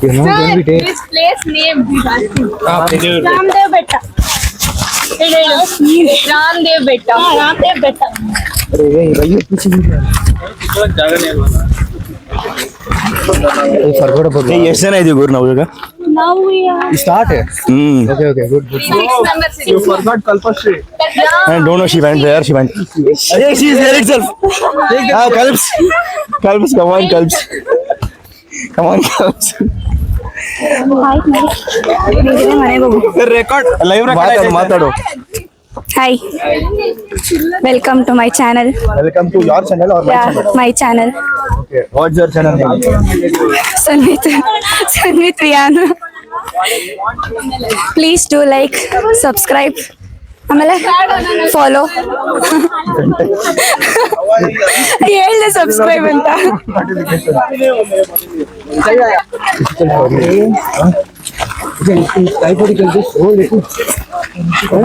This place name. Ramdev Betta. Ramdev Betta. Ramdev Betta. ಎಷ್ಟು ಜನ ಇದೀವಿ ಗುರು ನಾವು ಈಗ? Now we are. Start. Okay, good. 6 number 6. You forgot Kalpashri. I don't know she went where she went. Hey, she is there itself. Kalps, come on, Kalps. Come on, Kalps. Record. Live ಮಾತಾಡು. Hi, welcome to my channel. Welcome to your channel or my channel? My channel. Okay. What's your channel name? Sanvit Riyan. Please do like, subscribe, ಆಮೇಲೆ follow. ಹೇಳ್ದೆ subscribe ಅಂತ.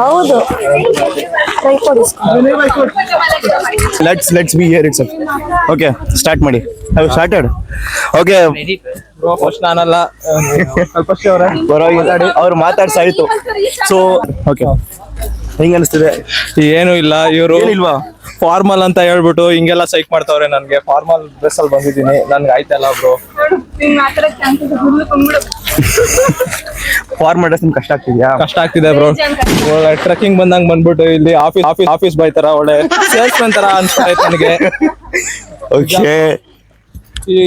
ಹೌದು, Let's be here itself. Okay, start ಮಾಡಿ. Have you started? Okay. First ನಾನಲ್ಲ ಕಲ್ಪಶ್ರೀ ಅವರ ಅವ್ರು ಮಾತಾಡ್ಸಾಯ್ತು. So okay, ಹೆಂಗ ಅನಿಸ್ತಿದೆ? ಏನು ಇಲ್ಲ, ಇವರು ಏನಿಲ್ವಾ? ಫಾರ್ಮಲ್ ಅಂತ ಹೇಳ್ಬಿಟ್ಟು ಹಿಂಗೆಲ್ಲ ಸೈಕ್ ಮಾಡ್ತಾವ್ರೆ. ನನ್ಗೆ ಫಾರ್ಮಲ್ ಡ್ರೆಸ್ ಅಲ್ಲಿ ಬಂದಿದ್ದೀನಿ, ನನ್ಗೆ ಆಯ್ತಲ್ಲ ಬ್ರೋ. ಫಾರ್ಮಲ್ ಡ್ರೆಸ್ ಕಷ್ಟ ಆಗ್ತಿದ್ಯಾ? ಕಷ್ಟ ಆಗ್ತಿದೆ ಬ್ರೋ. ಒಳ್ಳೆ ಟ್ರೆಕ್ಕಿಂಗ್ ಬಂದಂಗ್ ಬಂದ್ಬಿಟ್ಟು ಇಲ್ಲಿ ಆಫೀಸ್ ಬಾಯ್ ತರ ಒಳ್ಳೆ ಸೇಲ್ಸ್ ಮ್ಯಾನ್ ತರ ಅನ್ಸ್ತಾ ಇತ್ತು ನನಗೆ. ಓಕೆ,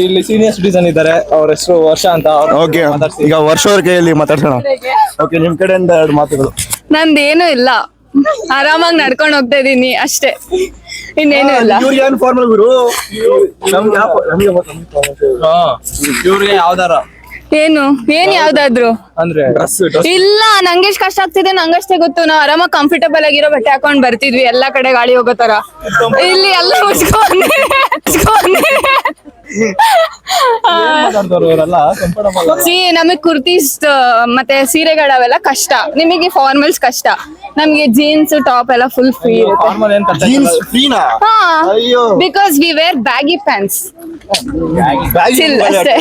ಇಲ್ಲಿ ಸೀನಿಯರ್ ಸಿಟಿಸನ್ ಇದ್ದಾರೆ, ಅವ್ರ ಹೆಸರು ವರ್ಷ ಅಂತ. ಓಕೆ, ಈಗ ವರ್ಷ ಅವ್ರ ಕೈಯಲ್ಲಿ ಮಾತಾಡ್ಸೋಣ. ಓಕೆ, ನಿಮ್ ಕಡೆಯಿಂದ 2 ಮಾತುಗಳು. ನಂದೇನು ಇಲ್ಲ, ಆರಾಮಾಗಿ ನಡ್ಕೊಂಡು ಹೋಗ್ತಾ ಇದೀನಿ ಅಷ್ಟೇ, ಇನ್ನೇನು ಇಲ್ಲ. ಏನ್ ಫಾರ್ಮಲ್ ಗುರು? ಇವ್ರಿಗೆ ಯಾವ್ದಾರ ಏನ್ ಯಾವ್ದಾದ್ರು ಅಂದ್ರೆ ಡ್ರೆಸ್ ಇಲ್ಲ, ನಂಗೆ ಎಷ್ಟ್ ಕಷ್ಟ ಆಗ್ತಿದೆ ನಂಗಷ್ಟೇ ಗೊತ್ತು. ನಾವ್ ಆರಾಮಾಗಿ ಕಂಫರ್ಟಬಲ್ ಆಗಿರೋ ಬಟ್ಟೆ ಹಾಕೊಂಡ್ ಬರ್ತಿದ್ವಿ, ಎಲ್ಲಾ ಕಡೆ ಗಾಳಿ ಹೋಗೋ ತರ. ಇಲ್ಲಿ ಎಲ್ಲ ನಮಗ್ ಕುರ್ತೀಸ್ ಮತ್ತೆ ಸೀರೆಗಳವೆಲ್ಲ ಕಷ್ಟ, ನಿಮಗೆ ಫಾರ್ಮಲ್ಸ್ ಕಷ್ಟ, ನಮ್ಗೆ ಜೀನ್ಸ್ ಟಾಪ್ ಎಲ್ಲ ಫುಲ್ ಫ್ರೀ ಇರುತ್ತೆ. Because we wear baggy pants ಅಷ್ಟೇ.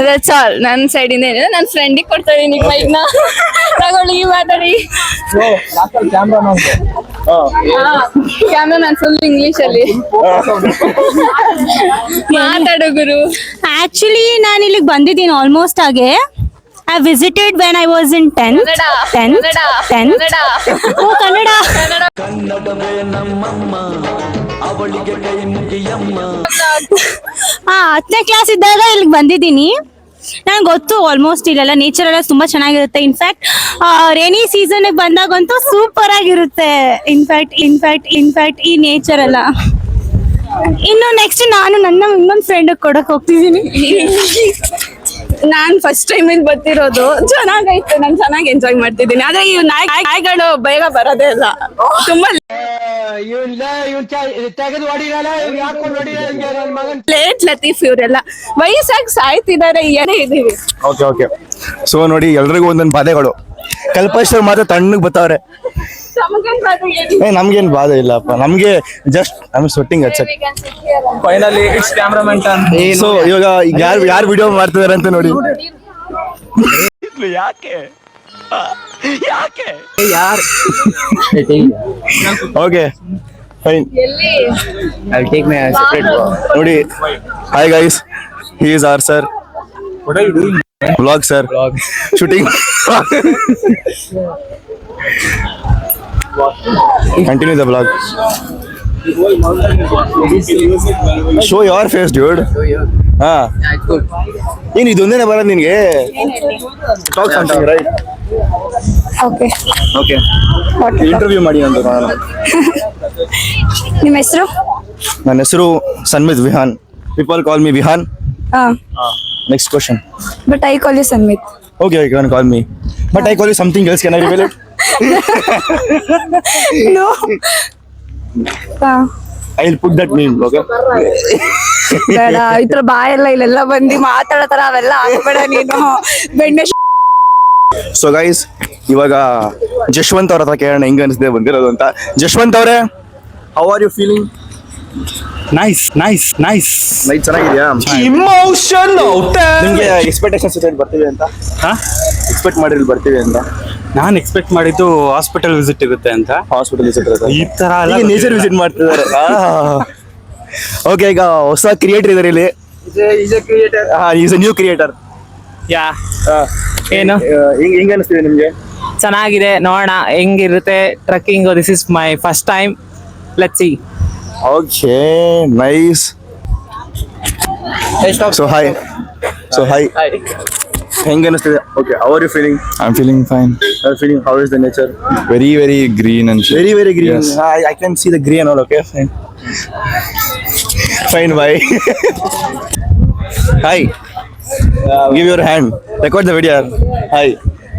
That's all. ನನ್ನ ಸೈಡ್ ಇಂದ ಏನಿದೆ, ನನ್ನ ಫ್ರೆಂಡಿಗೆ ಕೊಡ್ತಾ ಇದೀನಿ ಮೈಕ್ ನ, ತಗೊಳ್ಳಿ ಮಾತಾಡಿ. ಕ್ಯಾಮ್ರಾಮನ್ ಫುಲ್ ಇಂಗ್ಲಿಷ್ ಅಲ್ಲಿ ಮಾತಾಡು ಗುರು. ಆಕ್ಚುಲಿ ನಾನು ಇಲ್ಲಿಗೆ ಬಂದಿದ್ದೀನಿ ಆಲ್ಮೋಸ್ಟ್ ಆಗಿ. I visited when I was in 10th. Oh, Kannada. 10ನೇ ಕ್ಲಾಸ್ ಇದ್ದಾಗ ಇಲ್ಲಿಗೆ ಬಂದಿದ್ದೀನಿ. ನಂಗೆ ಗೊತ್ತು ಆಲ್ಮೋಸ್ಟ್ ಇಲ್ಲೆಲ್ಲ ನೇಚರ್ ಎಲ್ಲ ತುಂಬಾ ಚೆನ್ನಾಗಿರುತ್ತೆ. ಇನ್ಫ್ಯಾಕ್ಟ್ ರೇನಿ ಸೀಸನ್ ಬಂದಾಗಂತೂ ಸೂಪರ್ ಆಗಿರುತ್ತೆ. ಇನ್ಫ್ಯಾಕ್ಟ್ ಈ ನೇಚರ್ ಎಲ್ಲ. ಇನ್ನು ನೆಕ್ಸ್ಟ್ ನಾನು ನನ್ನ ಇನ್ನೊಂದು ಫ್ರೆಂಡ್ ಕೊಡಕ್ ಹೋಗ್ತಿದ್ದೀನಿ. ನಾನ್ ಫಸ್ಟ್ ಟೈಮ್ ಇಲ್ಲಿ ಬರ್ತಿರೋದು, ಚೆನ್ನಾಗೈತೆ, ನಾನು ಚೆನ್ನಾಗಿ ಎಂಜಾಯ್ ಮಾಡ್ತಿದ್ದೀನಿ. ಆದ್ರೆ ಈ ನಾಯಿಗಳು ಬೇಗ ಬರೋದೇ ಇಲ್ಲ, ತುಂಬಾ ಲೇಟ್. ಲತೀಫ್ ಇವರೆಲ್ಲ ವಯಸ್ಸಾಗಿ ಸಾಯ್ತಿದ್ದಾರೆ, ಏನೇ ಇದೀವಿ. ಓಕೆ, ಸೊ ನೋಡಿ, ಎಲ್ರಿಗೂ ಒಂದೊಂದು ಬಾಧೆಗಳು. ಕಲ್ಪೇಶ್ವರ್ ಮಾತ್ರ ತಣ್ಣಗ್ ಬರ್ತಾವ್ರೆ. ನಮ್ಗೇನ್ ಬಾಧೆ ಇಲ್ಲಪ್ಪ, ನಮ್ಗೆ ಜಸ್ಟ್ ಸ್ವೆಟ್ಟಿಂಗ್ ಹಚ್ಚಕ್. Finally it's cameraman turn. So ಇವಾಗ ಯಾರು ವಿಡಿಯೋ ಮಾಡ್ತಿದಾರೆ ಅಂತ ನೋಡಿ. ಯಾಕೆ okay fine, I'll take my separate ನೋಡಿ. Hi guys, he is our sir. What are you doing? Vlog sir. Shooting. Continue the vlog. Show your face, dude. ಏನು ಇದೊಂದೇನೆ ಬರೋದು ನಿನ್ಗೆ? Talk something, right? Okay, interview ಮಾಡಿ ಅಂತ ನೋಡೋಣ. ನಿಮ್ಮ ಹೆಸರು? ನನ್ನ ಹೆಸರು ಸನ್ಮಿತ್ Vihaan. People call me Vihan. Next question. But I call you Sanvit. Okay, you can call me. But I call you something else. Can I reveal it? No. I'll put that meme, okay? ಬೇಡ, ಇತರ ಬಾಯೆಲ್ಲ ಇಲ್ಲೆಲ್ಲ ಬಂದು ಮಾತಾಡತಾರ, ಅವೆಲ್ಲ ಹಾಕ್ಬೇಡ ನೀನು. ಬೆಣ್ಣೆ. So guys, ಇವಾಗ ಜಶ್ವಂತ್ ಅವ್ರ ಹತ್ರ ಕೇಳೋಣ ಹೆಂಗ ಅನಿಸ್ದೆ ಬಂದಿರೋದು ಅಂತ. ಜಶ್ವಂತ್ ಅವರೇ, how are you feeling? Nice nice nice. Night ಚೆನ್ನಾಗಿದ್ಯಾ? ನಿಮ್ಗೆ ಎಕ್ಸ್ಪೆಕ್ಟೇಷನ್ಸ್ ಇದೆ ಬರ್ತೀವಿ ಅಂತ? ಎಕ್ಸ್ಪೆಕ್ಟ್ ಮಾಡಿರಿ ಬರ್ತೀವಿ ಅಂತ? ನಾನು ಎಕ್ಸ್ಪೆಕ್ಟ್ ಮಾಡಿದ್ದು ಹಾಸ್ಪಿಟಲ್ ವಿಸಿಟ್ ಇರುತ್ತೆ ಅಂತ. ಹಾಸ್ಪಿಟಲ್ ವಿಸಿಟ್ ಇರುತ್ತೆ, ಈ ತರ ನೇಚರ್ ವಿಸಿಟ್ ಮಾಡ್ತಿದ್ದಾರೆ. ಓಕೆ, ಈಗ ಹೊಸ ಕ್ರಿಯೇಟರ್ ಇದಾರೆ ಇಲ್ಲಿ. Is a new creator. Yeah ಏನು ಹೆಂಗ ಅನಿಸ್ತಿದೆ ನಿಮ್ಗೆ? ಚೆನ್ನಾಗಿದೆ, ನೋಡೋಣ ಹೆಂಗಿರುತ್ತೆ trekking. This is my first time, let's see. Okay, nice. So hi. ಹೆಂಗ ಅನಿಸ್ತಿದೆ? Okay, how are you feeling? I'm feeling fine. Feeling how is the nature? Very, very green and shit. Very green. Yes. I can see the green all. Okay, fine. Bye. Hi. Give your hand. Record the video. Hi.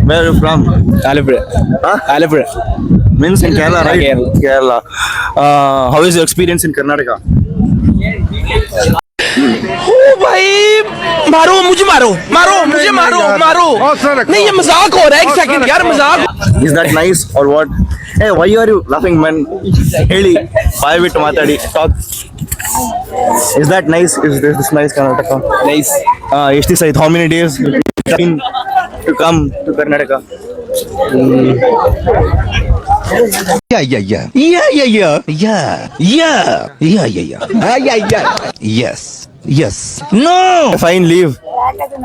Where are you from? Alapura. Alapura. Means in Kerala, right? Kerala. How is your experience in Karnataka? नहीं ये मजाक हो रहा है, एक second यार, मजाक. Is that nice or what? Hey, why are you laughing, man? Heli, ಬಾಯ್ ಬಿಟ್ಟು ಮಾತಾಡಿ. Talk. Is that nice? Is this nice Karnataka? Nice. ಎಷ್ಟು ದಿವಸ ಆಯ್ತು? How many days to come to Karnataka? Yes. Fine, leave.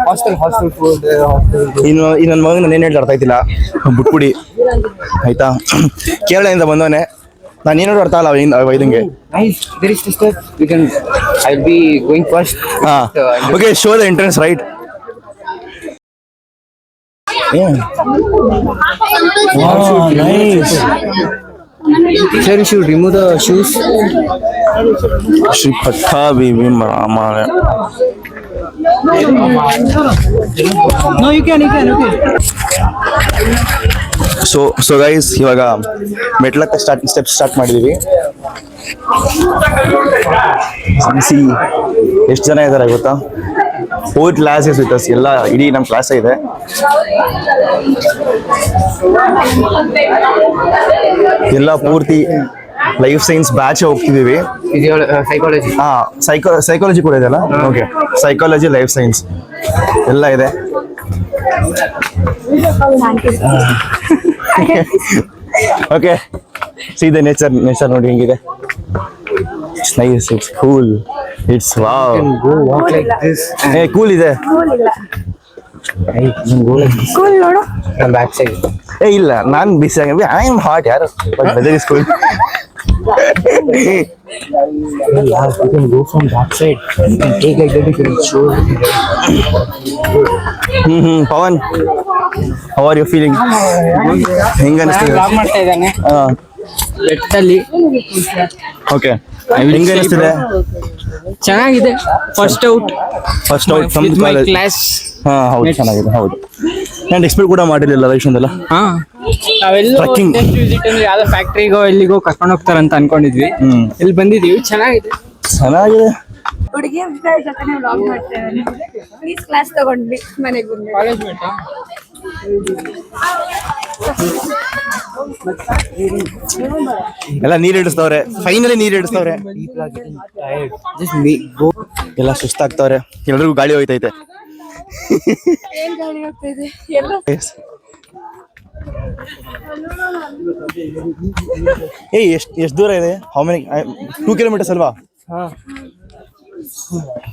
Hostel food. ಇನ್ನು ನನ್ನ ಮಗನ ನಾನು ಏನು ಹೇಳಿ ಅರ್ಥ ಆಯ್ತಿಲ್ಲ, ಬಿಟ್ಬಿಡಿ ಆಯ್ತಾ? ಕೇರಳದಿಂದ ಬಂದವನೆ, ನಾನು ಏನಾದ್ರು ಅರ್ಥ ಅಲ್ಲ ವೈದಂಗೆ. Nice, there is sister. We can. I'll be going first. Okay, show the entrance, right? Nice. Sir, you should remove the shoes. Shri Pattabhi ರಾಮಾಯ. No, you can. Okay. So guys, ಇವಾಗ ಮೆಟ್ಲಕ್ಕೆ ಸ್ಟೆಪ್ಸ್ ಸ್ಟಾರ್ಟ್ ಮಾಡಿದೀವಿ. ಎಷ್ಟು ಜನ ಇದ್ದಾರೆ ಗೊತ್ತಾ? 4 ಕ್ಲಾಸಸ್ ವಿತ್ ಅಸ್. ಎಲ್ಲ ಇಡೀ ನಮ್ಮ ಕ್ಲಾಸ್ ಇದೆ. ಎಲ್ಲ ಪೂರ್ತಿ ಲೈಫ್ ಸೈನ್ಸ್ ಬ್ಯಾಚ್ ಹೋಗ್ತಿದೀವಿ. Psychology. ಸೈಕಾಲಜಿ ಕೂಡ ಇದೆ ಅಲ್ಲ? ಓಕೆ, ಸೈಕಾಲಜಿ, ಲೈಫ್ ಸೈನ್ಸ್ ಎಲ್ಲ ಇದೆ. ಓಕೆ, ಸಿ ದ ನೇಚರ್ ನೋಡಿ ಹೆಂಗಿದೆ. It's nice, it's cool, it's wow. Go walk like this. Cool ಇದೆ. From back side. ಇಲ್ಲ, ನಾನು ಬಿಸಿ ಆಗಿ ಐ ಆಮ್ ಹಾಟ್ ಯಾರು, but weather is cool. You can go from back side. You can take like that. You can show. Pavan, how are you feeling? ಹೆಂಗ ಅನಿಸ್ತಿದೆ? ಮಾಡ್ತಾ ಇದ್ದಾನೆ ಬೆಟ್ಟಲ್ಲಿ. ಓಕೆ, ಹೆಂಗ ಅನಿಸ್ತಿದೆ? ಚೆನ್ನಾಗಿದೆ. First out from college. Class. ಹೌದು, ಚೆನ್ನಾಗಿದೆ. ಹೌದು, ನಾನು ಎಕ್ಸ್ಪೆಕ್ಟ್ ಕೂಡ ಮಾಡಿರಲಿಲ್ಲ ಲೈಫ್ನಲ್ಲ. ನಾವೆಲ್ಲ Trekking. ವಿಸಿಟ್ ಅಂದ್ರೆ ಯಾವ್ದೋ ಫ್ಯಾಕ್ಟ್ರಿಗೋ ಎಲ್ಲಿಗೋ ಕರ್ಕೊಂಡು ಹೋಗ್ತಾರಂತ ಅನ್ಕೊಂಡಿದ್ವಿ. ಇಲ್ಲಿ ಬಂದಿದೀವಿ, ಚೆನ್ನಾಗಿದೆ. ಹುಡುಗಿ ಜೊತೆ ವ್ಲಾಗ್ ಮಾಡ್ತಾ ಇದ್ದಾನೆ. ಪ್ಲೀಸ್ ಕ್ಲಾಸ್ ತಗೊಂಡ್ವಿ ಮನೆಗೆ ಬಂದ್ವಿ. ಕಾಲೇಜ್ ಮೇಟ. ಎಲ್ಲ ನೀರ್ ಹಿಡಿಸ್ತವ್ರೆ, ಫೈನಲಿ ನೀರ್ ಹಿಡಿಸ್ತವ್ರೆ. ಎಲ್ಲ ಸುಸ್ತಾಗ್ತವ್ರೆ, ಎಲ್ರಿಗೂ ಗಾಳಿ ಹೋಯ್ತೈತೆ. ಏನ್ ಗಾಳಿ ಹೋಗ್ತಾ ಇದೆ ಎಲ್ಲ. ಎಷ್ಟು ದೂರ ಇದೆ? How many? 2 kilometers ಅಲ್ವಾ?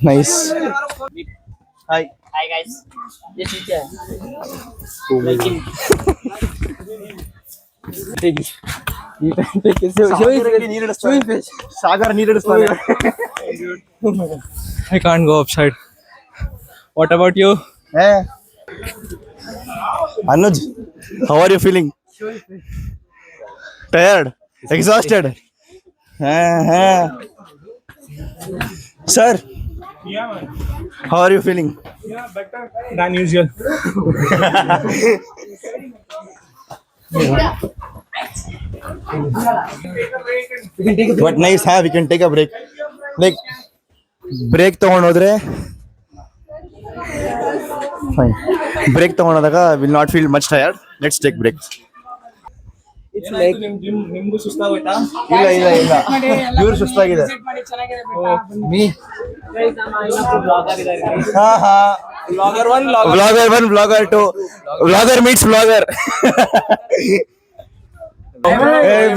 ನೈಸ್. Hi guys. ಸಾಗರ್ ನೀರ್ ಹಿಡಿಸ್ತಾರೆ. I can't go upside. What about you? Anuj, how are you feeling? Tired? Exhausted? Sir, how are you feeling? Better than usual. But nice, we can take a break. Like, break ತಗೊಂಡೋದ್ರೆ fine. Break ತಗೊಂಡಾಗ will not feel much tired. Let's take break. ನಿಮ್ಗೂ ಸುಸ್ತಾಗೋಯ್ತಾ? ಇಲ್ಲ ಇವ್ರು ಸುಸ್ತಾಗಿದೆ. Blogger 1 blogger 2 blogger meets blogger.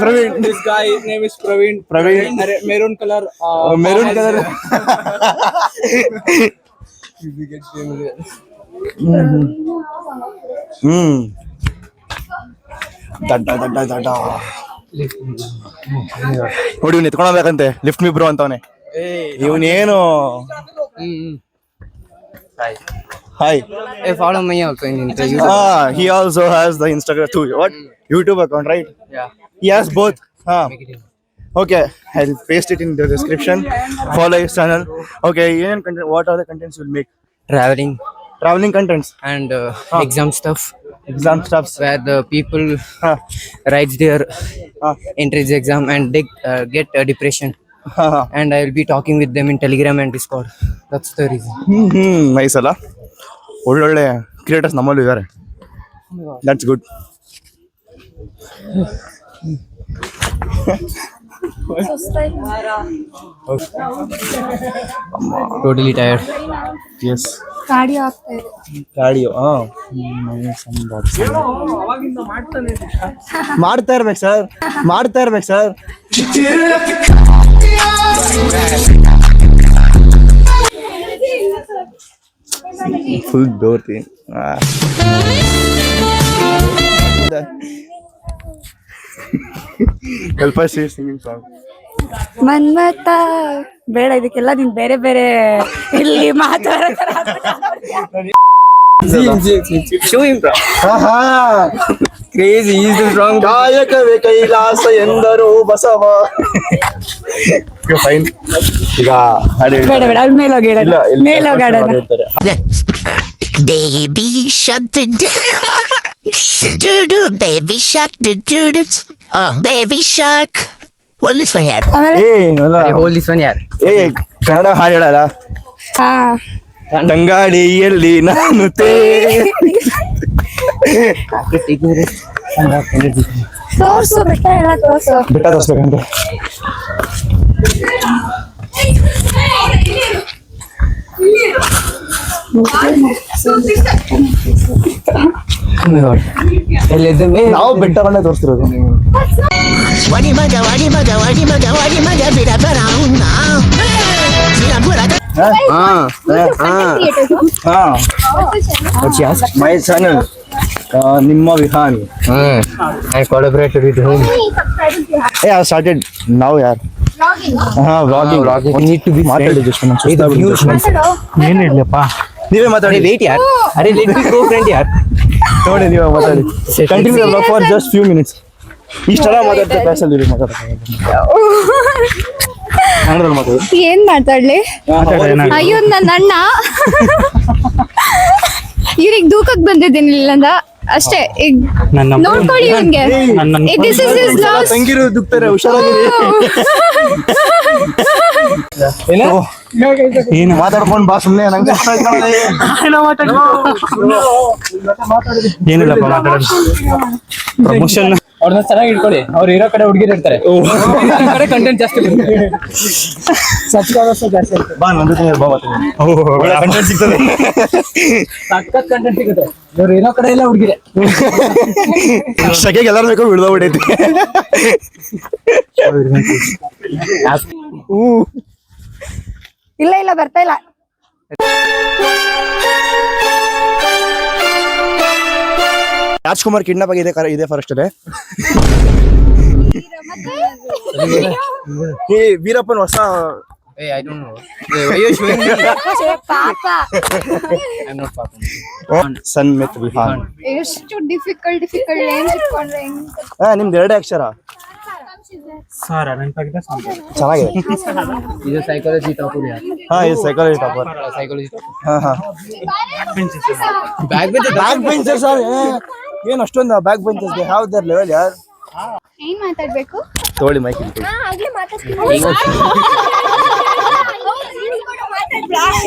Praveen, this guy name is Praveen. Maroon color. Maroon colour. ದಡ್ಡ ನೋಡಿ ಇವ್ನು ಎತ್ಕೊಂಡೋಗ್ಬೇಕಂತೆ. ಲಿಫ್ಟ್ ಮಿ ಬ್ರೋ ಅಂತವನೆ ಇವನೇನು. Hi. Follow me also in YouTube. He also has the Instagram too. What? YouTube account, right? Yeah. He has both. Okay, I'll paste it in the description. Follow his channel. Okay, what are the contents you'll make? Traveling contents And exam stuff exam stuffs. where the people Huh. writes their Huh. entrance exam and they get depression. And I will be talking with them in Telegram and Discord. That's the reason. Nice ಅಲ್ಲ. ಒಳ್ಳೊಳ್ಳೆ creators ನಮ್ಮಲ್ಲೂ ಇದ್ದಾರೆ. That's good. Totally tired. ಎಸ್ ಗಾಡಿ ಆಗ್ತಾ ಇದೆ. ಗಾಡಿಯೋ ಮಾಡ್ತಾ ಇರ್ಬೇಕು ಸರ್. ಫುಲ್ ದೋರ್ತಿ. ಸ್ವಲ್ಪ ಸಿಂಗಿಂಗ್ ಸಾಂಗ್. ಮನ್ಮತ ಬೇಡ, ಇದಕ್ಕೆಲ್ಲ ನೀನ್ ಬೇರೆ ಬೇರೆ ಇಲ್ಲಿ ಮಾತಾಡೋ Crazy, he's the wrong. ಕಾಯಕವೇ ಕೈಲಾಸ ಎಂದರು ಬಸವ. ಫೈನ್. ಈಗ ಹಾಡು ಬೇಡ ಬೇಡ, ಅಲ್ಲಿ ಮೇಲೋಗಿ ಇಲ್ಲ ಮೇಲೋಗಾಡೋಣ. Baby shark do do baby shark do baby shark. What is my head? Hold this one, yeah. Kannada ಹಾಡು ಹೇಳಲ್ಲ. ತಂಗಾಳಿಯಲ್ಲಿ ನಾನು ತೋರ್ಸು, ಬೆಟ್ಟ ಎಲ್ಲ ತೋರ್ಸು. ಬೆಟ್ಟ ತೋರ್ಸ್ಬೇಕಂತೆ. ನಾವು ಬೆಟ್ಟಗಳನ್ನೇ ತೋರಿಸ್ತಿರೋದು. Wadi maga bida parauna. My channel ನಿಮ್ಮ Vihaan. I collaborated with him. I started now, yaar. Vlogging. Need to be ಮಾತಾಡಿ ಜಸ್ಟ್ ನೀವೇ ಮಾತಾಡಿ. Wait, yaar. Arey, let me go, friend, yaar. ನೋಡಿ ನೀವೇ ಮಾತಾಡಿ. Continue the vlog for just few minutes. ಇಷ್ಟೆಲ್ಲ ಮಾತಾಡ್ತಾರೆ ಕ್ಲಾಸಲ್ಲಿ ಕನ್ನಡದಲ್ಲಿ ಮಾತಾಡಿ. ಏನ್ ಮಾತಾಡ್ಲಿ? ಅಯ್ಯೋ ನನ್ನ ಅಣ್ಣ ಇವ್ರಿಗೆ ದೂಕಕ್ ಬಂದಿದ್ದೀನಿ ಇಲ್ಲಂದ ಅಷ್ಟೇ. ಈಗ ನೋಡ್ಕೊಳ್ಳಿ ಇವ್ನ್ಗೆ. This is his last. ತಂಗಿರು ದುಕ್ತಾರೆ, ಹುಷಾರಾಗಿರಿ. ಮಾತಾಡ್ಕೊಂಡು ಬಾ ಸುಮ್ಮನೆ. ನಂಗೆ ಏನಿಲ್ಲಪ್ಪ ಮಾತಾಡೋದು. ಪ್ರಮೋಷನ್ ಅವ್ರನ್ನ ಚೆನ್ನಾಗಿ ಇಟ್ಕೊಳ್ಳಿ. ಅವ್ರು ಇರೋ ಕಡೆ ಹುಡುಗಿರು ಇರ್ತಾರೆ, ಕಡೆ ಕಂಟೆಂಟ್ ಜಾಸ್ತಿ ಸಬ್ಸ್ಕ್ರೈಬರ್ಸ್ ಜಾಸ್ತಿ ಇರುತ್ತೆ. ಬಾ ನನ್ನ ಜೊತೆ ಬಾ ಮಾತಾಡಿ. ಕಂಟೆಂಟ್ ಸಿಗ್ತದೆ, ಸಖತ್ ಕಂಟೆಂಟ್ ಸಿಗುತ್ತೆ. ಇವ್ರು ಇರೋ ಕಡೆ ಎಲ್ಲ ಹುಡುಗಿರೆ. ಶಕೆಗೆ ಎಲ್ಲರೂ ಬೇಕು ಹಿಡ್ದೋಗ್ಬಿಟ್ಟೈತಿ. ಇಲ್ಲ ಬರ್ತಾ ಇಲ್ಲ. ರಾಜ್ಕುಮಾರ್ ಕಿಡ್ನಾಪ್ ಆಗಿದೆ ಇದೆ ಫಾರೆಸ್ಟ್ ಅಲ್ಲೇ. ಈ ವೀರಪ್ಪನ್ ಹೊಸ Hey, I don't know. Hey, why are you showing me? ಪಾಪ I'm not Papa. ಸನ್ ಮೆತ್ ವಿಹಾನ್. ಎಷ್ಟು ಡಿಫಿಕಲ್ಟ್ ನೇಮ್ ಇಟ್ಕೊಂಡ್ರೆ ನಿಮ್ದು ಎರಡೇ ಅಕ್ಷರ. ಚೆನ್ನಾಗಿದೆ. He's a psychology topper, yaar. ಇದು psychology topper. Psychology topper. Back benchers ಏನು ಅಷ್ಟೊಂದು back benchers have their level ಯಾರ್. ಏನ್ ಮಾತಾಡ್ಬೇಕು? ತೋಳಿ ಮೈಕ್ ಆಗ್ಲೇ ಮಾತಾಡ್ತೀನಿ.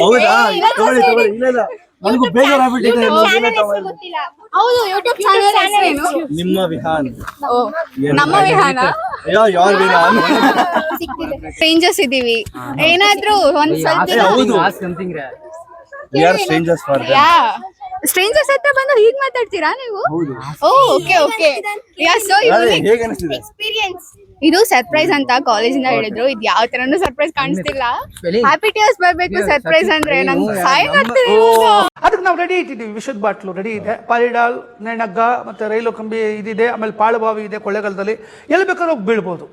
ಹೌದಾ? ತಗೊಳ್ಳಿ ಇಲ್ಲ ನನಗೂ ಬೇಜಾರಾಗ್ಬಿಟ್ಟಿದೆ ಹೌದು ಯೂಟ್ಯೂಬ್ ಚಾನೆಲ್ ಹೆಸರೇನು? ನಿಮ್ಮ ವಿಹಾನ್. ಓ, ನಮ್ಮ ವಿಹಾನ. ಯಾರ ವಿಹಾನ್? ಸ್ಟ್ರೇಂಜರ್ಸ್ ಇದೀವಿ, ಏನಾದ್ರೂ ಒಂದ್ ಸ್ವಲ್ಪ Ask something rare. We are strangers for them. Yeah strangers ಹತ್ರ ಬಂದು ಹೀಗ್ ಮಾತಾಡ್ತೀರಾ ನೀವು? Oh okay okay, yeah so unique ಹೇಗೆ ಅನಿಸ್ತಿದೆ? ಎಕ್ಸ್ಪೀರಿಯನ್ಸ್. ಇದು ಸರ್ಪ್ರೈಸ್ ಅಂತ ಕಾಲೇಜಿಂದ ಹೇಳಿದ್ರು, ಇದು ಯಾವ ತರನು ಸರ್ಪ್ರೈಸ್ ಕಾಣಿಸ್ತಿಲ್ಲ. ಹ್ಯಾಪಿ ಟೀಯರ್ಸ್ ಬರ್ಬೇಕು ಸರ್ಪ್ರೈಸ್ ಅಂದ್ರೆ, ನಂಗೆ ಸಾಯಂಗಾಗ್ತಿದೆ ಇವಾಗ. ಅದಕ್ಕೆ ನಾವು ರೆಡಿ ಇಟ್ಟಿದ್ದೀವಿ, ವಿಷದ ಬಾಟ್ಲು ರೆಡಿ ಇದೆ, ಪಾಲಿಡಾಲ್, ನೆನಗ್ಗ ಮತ್ತೆ ರೈಲು ಕಂಬಿ ಇದಿದೆ, ಆಮೇಲೆ ಪಾಳುಬಾವಿ ಇದೆ ಕೊಳ್ಳೇಗಾಲದಲ್ಲಿ, ಎಲ್ಲಿ ಬೇಕಾದ್ರೂ ಹೋಗಿ ಬೀಳ್ಬೋದು.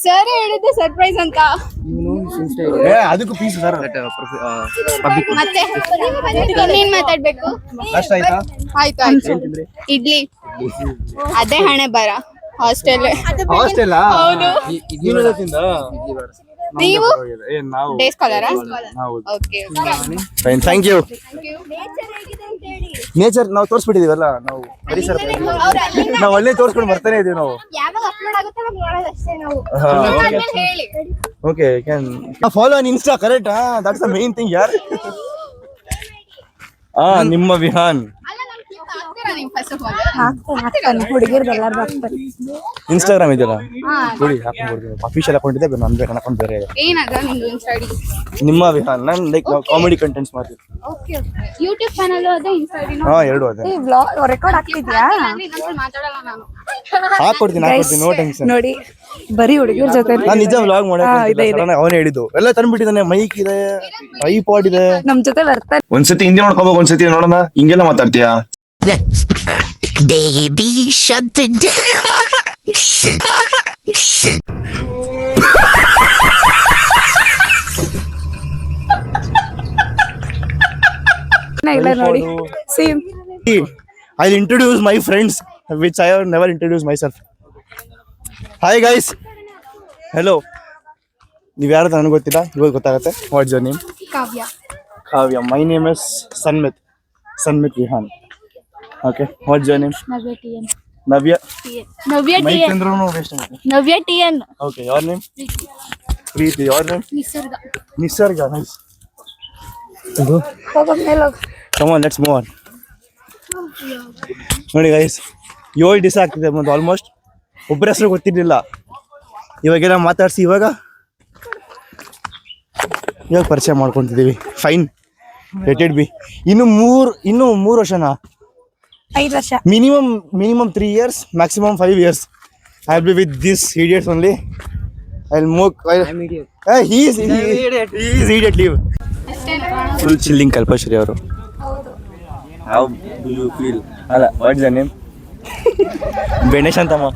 ಸರ್ ಹೇಳಿದ್ದು ಸರ್ಪ್ರೈಸ್ ಅಂತ. ಅದಕ್ಕೂ ಪೀಸ್ ಸರ್. ಮತ್ತೆ ನೀನ್ ಮಾತಾಡ್ಬೇಕು. ಅಷ್ಟ ಆಯ್ತಾ? ಆಯ್ತು ಆಯ್ತು. ಇಡ್ಲಿ, ಅದೇ ಹಣೆ ಬರ. ಹಾಸ್ಟೆಲ್ ಹೌದು. ನೀವು day scholar? Okay fine, thank you. Nature ನಾವು ತೋರಿಸ್ಬಿಟ್ಟಿದೀವಲ್ಲ, ನಾವು ಪರಿಸರ ನಾವು ಅಲ್ಲೇ ತೋರಿಸ್ಕೊಂಡು ಬರ್ತಾನೆ ಇದೀವಿ ನಾವು. ಯಾವಾಗ ಅಪ್ಲೋಡ್ ಆಗುತ್ತೆ ನಮ್ಗೆ ನೋಡೋದು ಅಷ್ಟೇ ನಾವು. ಹೇಳಿ. Okay, can follow on insta, correct? That's the main thing ಯಾರ್. ನಿಮ್ಮ ವಿಹಾನ್ ಅಲ್ಲ, ನಾನು ಕ್ಲಿಪ್ ಹಾಕ್ತೀರಾ ನೀವು ಫಸ್ಟ್ ಆಫ್ ಆಲ್? ಹುಡುಗಿರ್ದು ಎಲ್ಲಾರು ಬರ್ತಾರೆ. ಇನ್ಸ್ಟಾಗ್ರಾಮ್ ಇದೆಯಲ್ಲ, ನೋಡಿ ಹಾಕೊಂಡ್ಬಿಡ್ತೀವಿ. ಅಫಿಷಿಯಲ್ ಅಕೌಂಟ್ ಇದೆ, ನನ್ನ ಅಕೌಂಟ್ ಬೇರೆ ಇದೆ. ಏನದ ನಿಮ್ದು ಇನ್ಸ್ಟಾ ಐಡಿ? ನಿಮ್ಮ ವಿಹಾನ್. ನಾನು ಲೈಕ್ ನಾವು ಕಾಮಿಡಿ ಕಂಟೆಂಟ್ಸ್ ಮಾಡ್ತೀವಿ. Okay okay. ಯೂಟ್ಯೂಬ್ ಚಾನಲ್ ಅದೇ, ಇನ್ಸ್ಟಾ ಐಡಿ ಎರಡು ಅದೇ. ವ್ಲಾಗ್ ರೆಕಾರ್ಡ್ ಆಗ್ತಿದ್ಯಾ? ಮಾತಾಡಲ್ಲ ನಾನು. ಹಾಕೊಡ್ತೀನಿ, ನೋ ಟೆನ್ಷನ್. ನೋಡಿ, ಬರೀ ಹುಡುಗಿರ ಜೊತೆ ನಾನು ನಿಜ ವ್ಲಾಗ್ ಮಾಡಕ್ಕೆ ಅವನೇ ಹೇಳಿದ್ದು. ಎಲ್ಲ ತಂದ್ಬಿಟ್ಟಿದ್ದಾನೆ, ಮೈಕ್ ಇದೆ, ಐಪಾಡ್ ಇದೆ. ನಮ್ ಜೊತೆ ಬರ್ತಾರೆ. ಒಂದ್ಸತಿ ಹಿಂದೆ ನೋಡ್ಕೋಬೇಕು, ಒಂದ್ಸತಿ ನೋಡೋಣ. ಹಿಂಗೆಲ್ಲ ಮಾತಾಡ್ತೀಯಾ? Baby shut the ಇಲ್ಲ ನೋಡಿ, same. I'll introduce my friends, which I have never introduced myself. Hi guys. Hello. ನೀವು ಯಾರು ನನಗೆ ಗೊತ್ತಿಲ್ಲ, ಇವಾಗ ಗೊತ್ತಾಗುತ್ತೆ. What's your name? Kavya. Kavya. My name is Sanmith Vihan. Okay, what's your name? Navya TN. Navya. Navya mic TN. ಅಂದ್ರೂ ವೇಸ್ಟ್ ಆಗುತ್ತೆ. Navya TN. Okay, your name? Preethi. Your name? Nisarga. Nisarga. Nice. ಹೋಗೋ ಮೇಲೆ ಹೋಗು. Come on, let's move on. ನೋಡಿ ಗೈಸ್, 7 ದಿವಸ ಆಗ್ತಿದೆ ಒಂದು ಆಲ್ಮೋಸ್ಟ್. ಒಬ್ಬರ ಹೆಸರು ಗೊತ್ತಿರಲಿಲ್ಲ, ಇವಾಗೆಲ್ಲ ಮಾತಾಡ್ಸಿ ಇವಾಗ ಪರಿಚಯ ಮಾಡ್ಕೊತಿದ್ದೀವಿ. Fine, let B. ಇನ್ನು ಮೂರು ವರ್ಷನಾ? 5 ವರ್ಷ. Minimum 3 years, maximum 5 years. I'll be with these idiots only. I'll move. I'm idiot. He is idiot. Leave. Full chilling Kalpashri ಅವರು. How do you feel? ಅಲ್ಲ, what's your name? ಗಣೇಶ್ ಅಂತಮ್ಮ.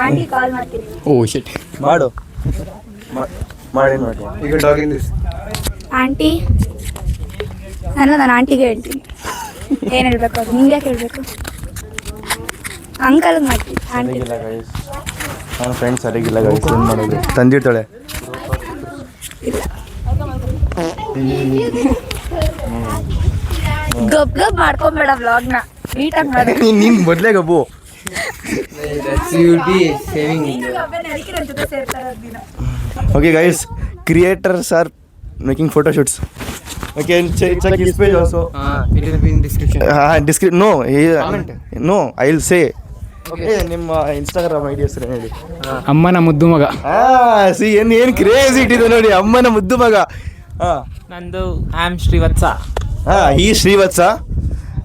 Aunty call ಮಾಡ್ತೀನಿ. Oh ಶಿಟ್. ಮಾಡು. ಮಾಡಿ. ಈಗ dog in this. Aunty, ನಾನು ಆಂಟಿಗೆ ಹೇಳ್ತೀನಿ. ಏನು ಹೇಳ್ಬೇಕು ಅದು? ನಿಂಗೆ ಯಾಕೆ ಹೇಳ್ಬೇಕು? ಅಂಕಲ್ ಮಾಡ್ತೀನಿ. ಆಂಟಿ ಸರಿಗಿಲ್ಲ ಗೈಸ್, ನನ್ನ ಫ್ರೆಂಡ್ ಸರಿಗಿಲ್ಲ ಗೈಸ್. ಏನು ಮಾಡೋದು? ತಂದಿರ್ತಾಳೆ. ಗಬ್ ಮಾಡ್ಕೊಂಬೇಡ ವ್ಲಾಗ್ನ, ನೀಟಾಗಿ ಮಾಡಿ. ನೀನ್ ಮೊದಲೇ ಗಬ್ಬು. You will be saving me. Okay guys, creators are making photo shoots. Okay, check his page also. It will be in description. No, I'll say. Okay, ನಿಮ್ಮ ಇನ್ಸ್ಟಾಗ್ರಾಮ್ ಐಡಿ ಹೆಸರು ಹೇಳಿ. ಅಮ್ಮನ ಮುದ್ದು ಮಗ. ಸಿ ಏನ್ ಕ್ರೇಜ್ ಇಟ್ಟಿದೆ ನೋಡಿ, ಅಮ್ಮನ ಮುದ್ದು ಮಗ. ನಂದು am Srivatsa. He is Srivatsa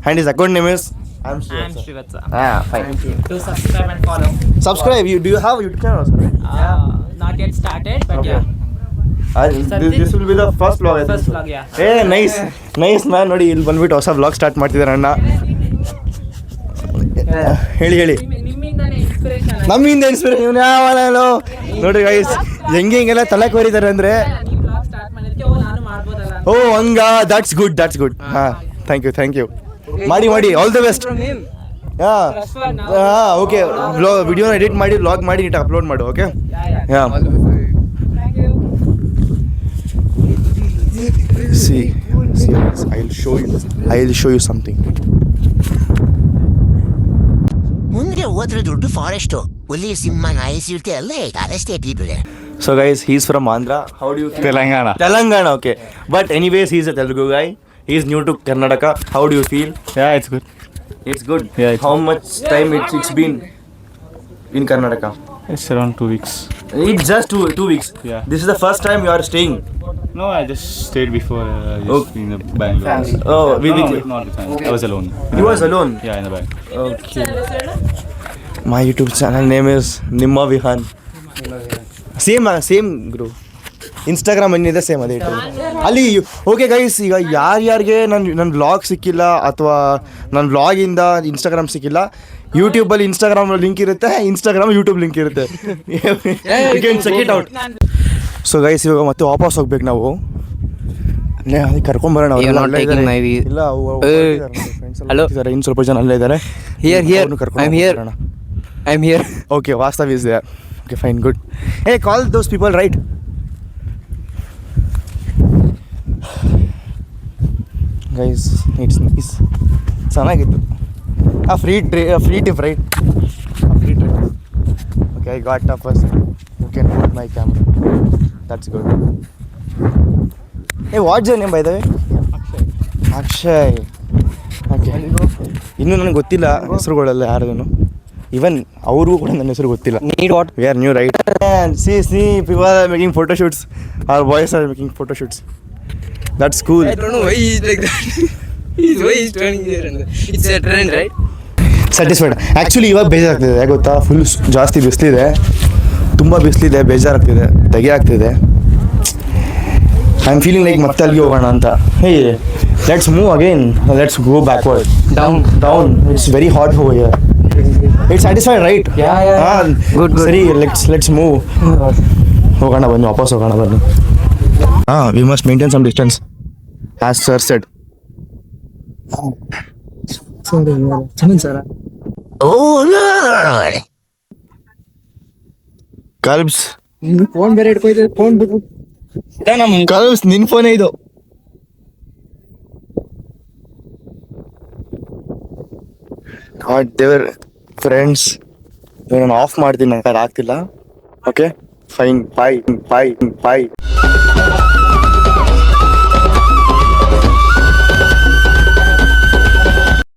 and his account name is I'm Srivatsa. Fine. To subscribe and follow. Subscribe. Do you have YouTube channel also? Not yet started, but Okay. This will be the first vlog. First vlog, yeah. Hey, nice man. ನೋಡಿ, ಇಲ್ಲಿ ಬಂದ್ಬಿಟ್ಟು ಹೊಸ vlog start ಮಾಡ್ತಿದ್ದಾರೆ ಅಣ್ಣ. ಹೇಳಿ. ನಿಮ್ಮಿಂದಾನೆ inspiration. ನಮ್ಮಿಂದ inspiration ಯಾವನೋ ನೋಡಿ ಗೈಸ್, ಹೆಂಗೆಲ್ಲ ತಲೆ ಕೋರಿದ್ದಾರೆ ಅಂದ್ರೆ. ನೀವು vlog start ಮಾಡಿದ್ಕೆ ನಾನು ಮಾಡ್ಬೋದಲ್ಲ. ಓ ಹಂಗ, ದಟ್ಸ್ ಗುಡ್. Thank you. ಮಾಡಿ ಆಲ್ ದ ಬೆಸ್ಟ್. ಓಕೆ, ವಿಡಿಯೋನ ಎಡಿಟ್ ಮಾಡಿ ವ್ಲಾಗ್ ಮಾಡಿ ನೀಟಾಗಿ ಅಪ್ಲೋಡ್ ಮಾಡು. Okay, see I'll show you something. ಮುಂದೆ ಹೋದ್ರೆ ದೊಡ್ಡ ಫಾರೆಸ್ಟ್, ಹುಲಿ ಸಿಂಹ ನಾಯಿ ಸಿಗುತ್ತೆ ಎಲ್ಲ ಅರೆಸ್ಟೇ ಇಟ್ಟಿದ್ದಾರೆ. So guys, he's from Andhra. How do you feel? Telangana, okay. But anyways, he's a Telugu guy. He's new to Karnataka. How do you feel? Yeah, it's good. It's good. Yeah, it's How much time it's been in Karnataka? It's around 2 weeks. It's just two weeks. Yeah. This is the first time you are staying. No, I just stayed before. In the Bangalore. Oh, Not with family. I was alone. You was alone. Yeah, in the bank. Okay. My YouTube channel name is Nimma Vihan. Same Guru. Instagram ಏನಿದೆ same ಅದೇ ಅಲ್ಲಿ. Okay guys, ಈಗ ಯಾರ್ಯಾರಿಗೆ ನನ್ನ vlog ಸಿಕ್ಕಿಲ್ಲ ಅಥವಾ ನನ್ನ ವ್ಲಾಗಿಂದ Instagram ಸಿಕ್ಕಿಲ್ಲ, ಯೂಟ್ಯೂಬಲ್ಲಿ ಇನ್ಸ್ಟಾಗ್ರಾಮ್ ಲಿಂಕ್ ಇರುತ್ತೆ, ಇನ್ಸ್ಟಾಗ್ರಾಮ್ ಯೂಟ್ಯೂಬ್ ಲಿಂಕ್ ಇರುತ್ತೆ. You can check it out. So guys, ಇವಾಗ ಮತ್ತೆ ವಾಪಸ್ ಹೋಗ್ಬೇಕು ನಾವು. ಅದಕ್ಕೆ ಕರ್ಕೊಂಬರೋಣ. ಇಲ್ಲ, ಇನ್ನು ಸ್ವಲ್ಪ ಜನ ಅಲ್ಲೇ ಇದ್ದಾರೆ. I'm here. Okay, Vastav is there. Okay, fine, good. Hey, call those people, right? Guys, it's nice. ಚೆನ್ನಾಗಿತ್ತು. Free tip, right? Free trip. Okay, I got a person who can hold my camera. That's good. Hey, what's your name, by the way? Akshay. Okay. ಇನ್ನೂ ನನಗೆ ಗೊತ್ತಿಲ್ಲ ಹೆಸರುಗಳೆಲ್ಲ ಯಾರ್ದು. Even ಅವ್ರಿಗೂ ಕೂಡ ನನ್ನ ಹೆಸರು ಗೊತ್ತಿಲ್ಲ. We are new, right? And see, people are making photo shoots. Our boys are making photo shoots. That's cool. I don't know why he's like that. Why he's turning there. It's a trend, right? Satisfied. Actually, ಇವಾಗ ಬೇಜಾರಾಗ್ತಿದೆ. ಯಾಕೆ ಗೊತ್ತಾ? Full ಜಾಸ್ತಿ ಬಿಸಿಲಿದೆ, ತುಂಬ ಬಿಸಿಲಿದೆ, ಬೇಜಾರಾಗ್ತಿದೆ, ತೆಗೆ ಆಗ್ತಿದೆ. I am feeling like ಮತ್ತೆ ಅಲ್ಲಿಗೆ ಹೋಗೋಣ ಅಂತ. Hey, let's move again. Let's go backward. Down. It's very hot over here. It's satisfied, right? Yeah. Good. Sari, let's move. ಹೋಗೋಣ ಬನ್ನಿ, ವಾಪಸ್ ಹೋಗೋಣ ಬನ್ನಿ. We must maintain some distance, as sir said. Oh no! Kalbs, phone ಬೇರೆ ಇಟ್ಕೊಯ್ತು. Phone ಬಿಟ್ಟು Kalbs, ನಿನ್ ಫೋನೇ ಇದು. ದೇವರ್ ಫ್ರೆಂಡ್ಸ್, ನಾನು ಆಫ್ ಮಾಡ್ತೀನಿ, ನಂಗೆ ಅದು ಆಗ್ತಿಲ್ಲ. ಓಕೆ, ಫೈನ್, ಬಾಯ್.